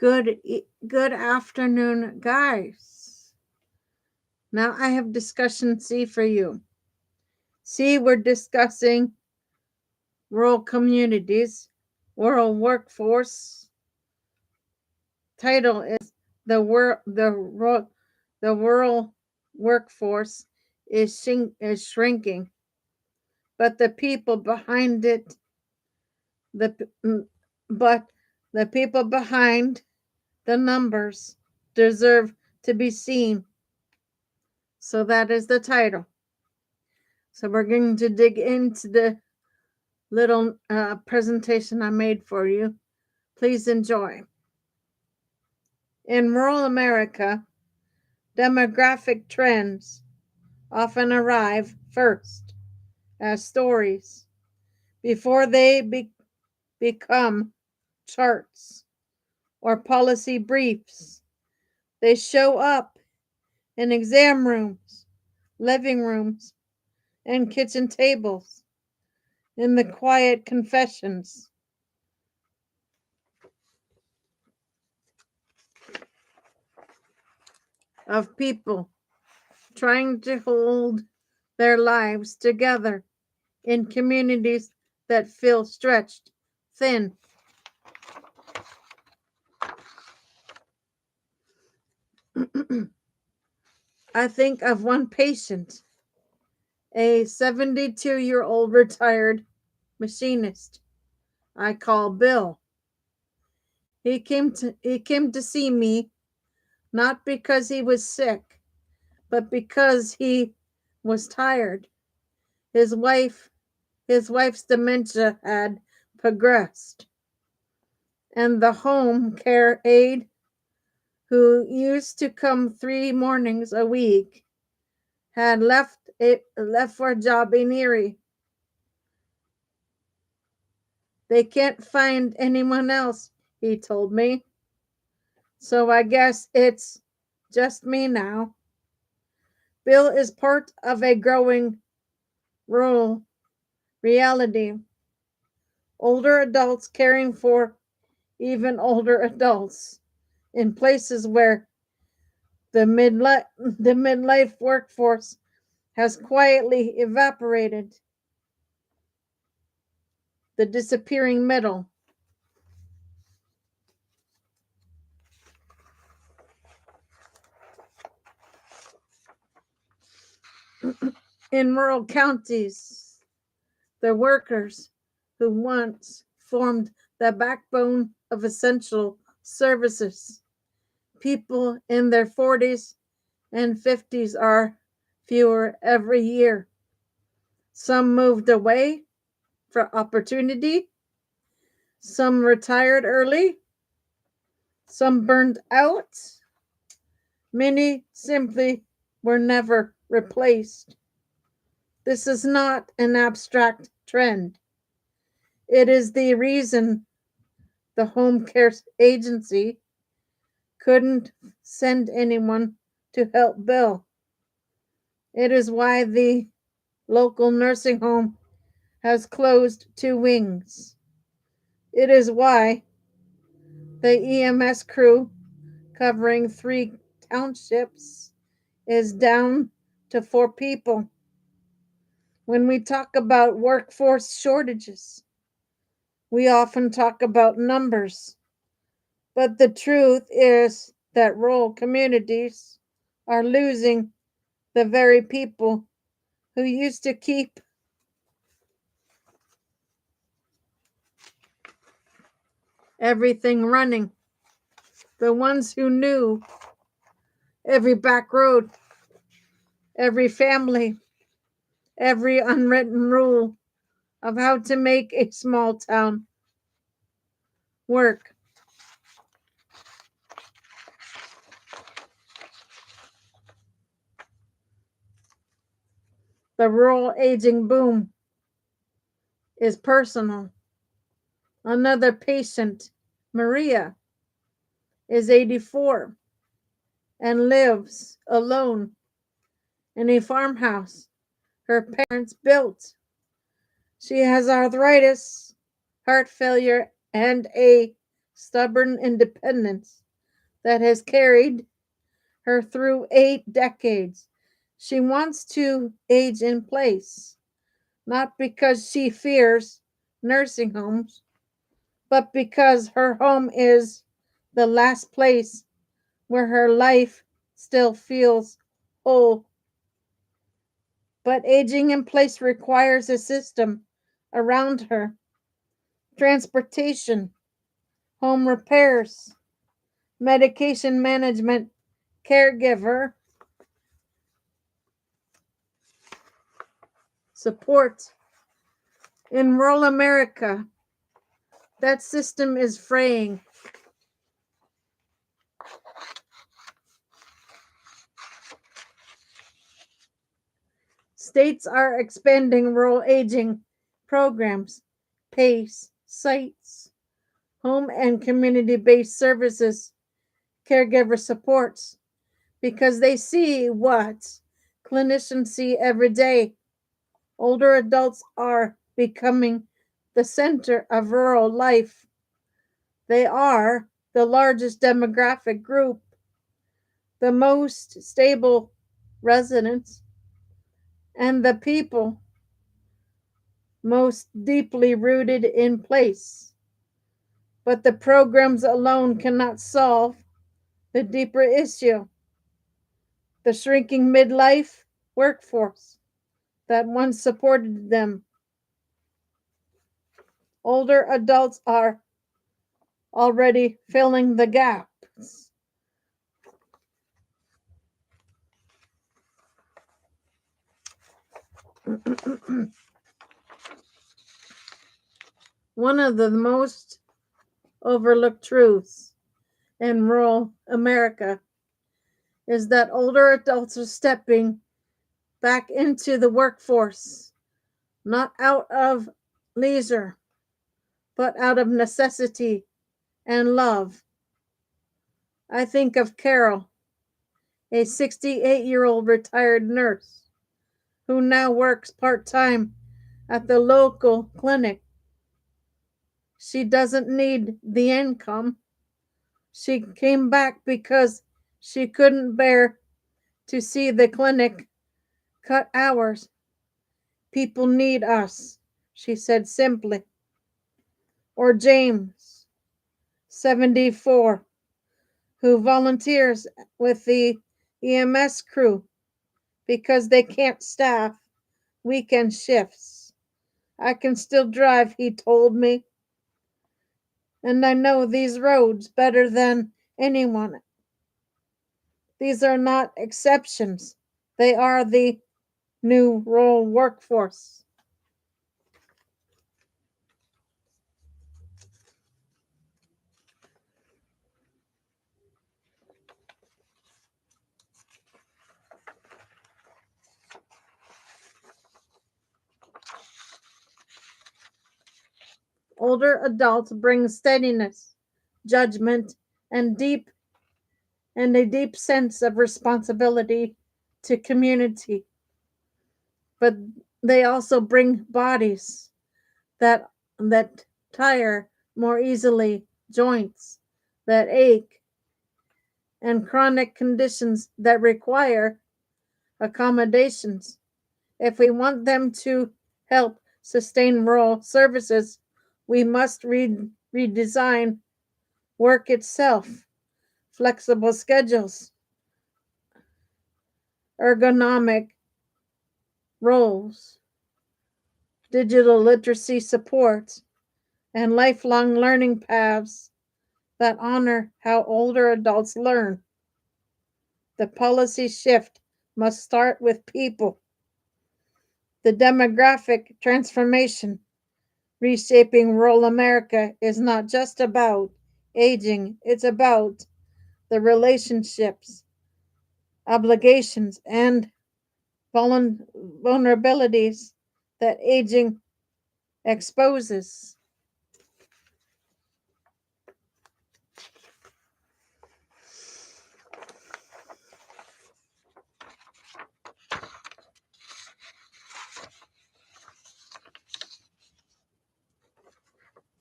Good afternoon, guys. Now I have discussion C for you. C, we're discussing rural communities, rural workforce. Title is the rural workforce is shrinking, but the people behind it the but the people behind the numbers deserve to be seen. So that is the title. So we're going to dig into the little presentation I made for you. Please enjoy. In rural America, demographic trends often arrive first as stories before they become charts or policy briefs. They show up in exam rooms, living rooms, and kitchen tables, in the quiet confessions of people trying to hold their lives together in communities that feel stretched thin. I think of one patient, a 72-year-old retired machinist I call Bill. He came to see me not because he was sick, but because he was tired. His wife's dementia had progressed, and the home care aide who used to come 3 mornings a week had left for a job in Erie. They can't find anyone else, he told me. So I guess it's just me now. Bill is part of a growing rural reality. Older adults caring for even older adults in places where the midlife workforce has quietly evaporated. The disappearing middle. In rural counties, the workers who once formed the backbone of essential services, people in their 40s and 50s, are fewer every year. Some moved away for opportunity, some retired early, some burned out, many simply were never replaced. This is not an abstract trend. It is the reason the home care agency couldn't send anyone to help Bill. It is why the local nursing home has closed 2 wings. It is why the EMS crew covering 3 townships is down to 4 people. When we talk about workforce shortages, we often talk about numbers, but the truth is that rural communities are losing the very people who used to keep everything running, the ones who knew every back road, every family, every unwritten rule of how to make a small town work. The rural aging boom is personal. Another patient, Maria, is 84 and lives alone in a farmhouse her parents built. She has arthritis, heart failure, and a stubborn independence that has carried her through 8 decades. She wants to age in place, not because she fears nursing homes, but because her home is the last place where her life still feels whole. But aging in place requires a system around her: transportation, home repairs, medication management, caregiver support. In rural America, that system is fraying. States are expanding rural aging programs, PACE, sites, home and community based services, caregiver supports, because they see what clinicians see every day. Older adults are becoming the center of rural life. They are the largest demographic group, the most stable residents, and the people most deeply rooted in place. But the programs alone cannot solve the deeper issue: the shrinking midlife workforce that once supported them. Older adults are already filling the gaps. One of the most overlooked truths in rural America is that older adults are stepping back into the workforce, not out of leisure, but out of necessity and love. I think of Carol, a 68-year-old retired nurse who now works part time at the local clinic. She doesn't need the income. She came back because she couldn't bear to see the clinic cut hours. People need us, she said simply. Or James, 74, who volunteers with the EMS crew because they can't staff weekend shifts. I can still drive, he told me, and I know these roads better than anyone. These are not exceptions, they are the new rural workforce. Older adults bring steadiness, judgment, and a deep sense of responsibility to community. But they also bring bodies that that tire more easily, joints that ache, and chronic conditions that require accommodations. If we want them to help sustain rural services, we must redesign work itself: flexible schedules, ergonomic roles, digital literacy support, and lifelong learning paths that honor how older adults learn. The policy shift must start with people. The demographic transformation reshaping rural America is not just about aging, it's about the relationships, obligations, and vulnerabilities that aging exposes.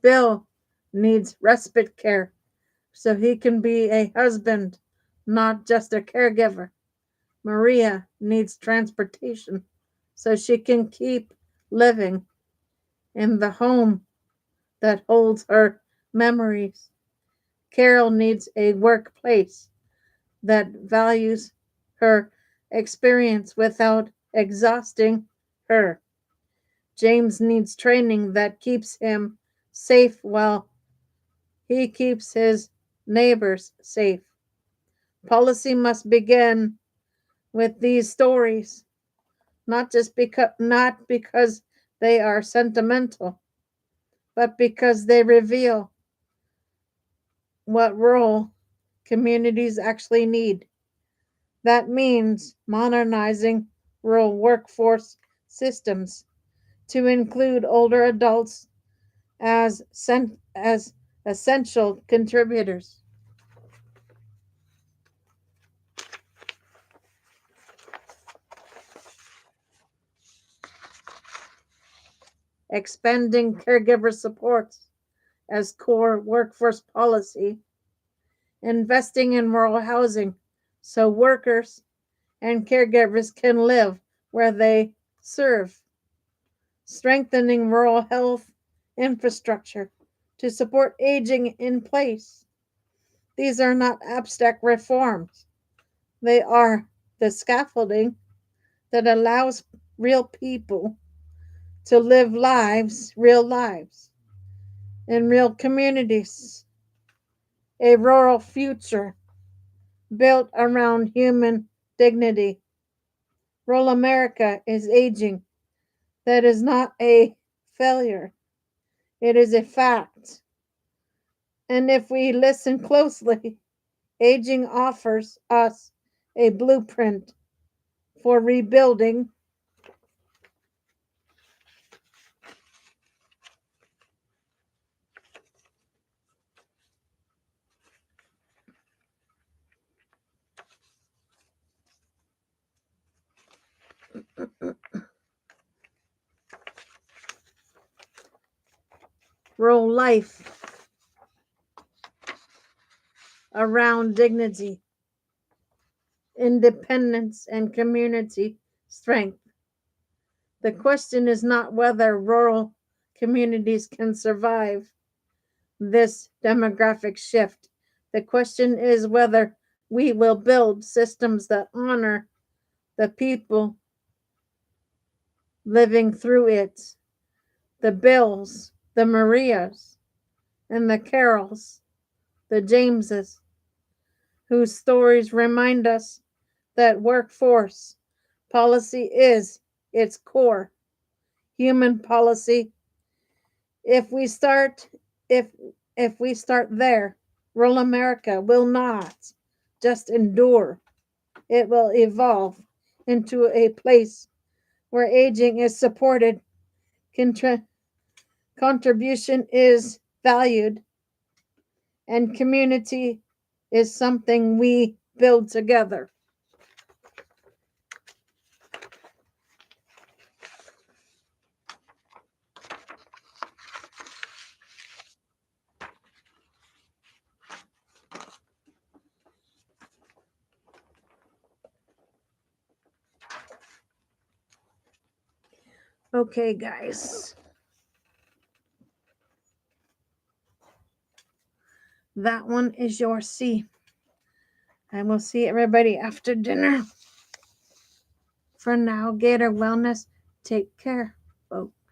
Bill needs respite care so he can be a husband, not just a caregiver. Maria needs transportation so she can keep living in the home that holds her memories. Carol needs a workplace that values her experience without exhausting her. James needs training that keeps him safe while he keeps his neighbors safe. Policy must begin with these stories, not because they are sentimental, but because they reveal what rural communities actually need. That means modernizing rural workforce systems to include older adults as essential contributors. Expanding caregiver supports as core workforce policy, investing in rural housing so workers and caregivers can live where they serve, strengthening rural health infrastructure to support aging in place. These are not abstract reforms, they are the scaffolding that allows real people to live real lives, in real communities, a rural future built around human dignity. Rural America is aging. That is not a failure, it is a fact. And if we listen closely, aging offers us a blueprint for rebuilding rural life around dignity, independence, and community strength. The question is not whether rural communities can survive this demographic shift. The question is whether we will build systems that honor the people living through it, the Bills, the Marias, and the Carols, the Jameses, whose stories remind us that workforce policy is its core human policy. If we start if if we start there, rural America will not just endure. It will evolve into a place where aging is supported, contra- contribution is valued, and community is something we build together. Okay, guys. That one is your C. I will see everybody after dinner. For now, Gator Wellness, take care, folks.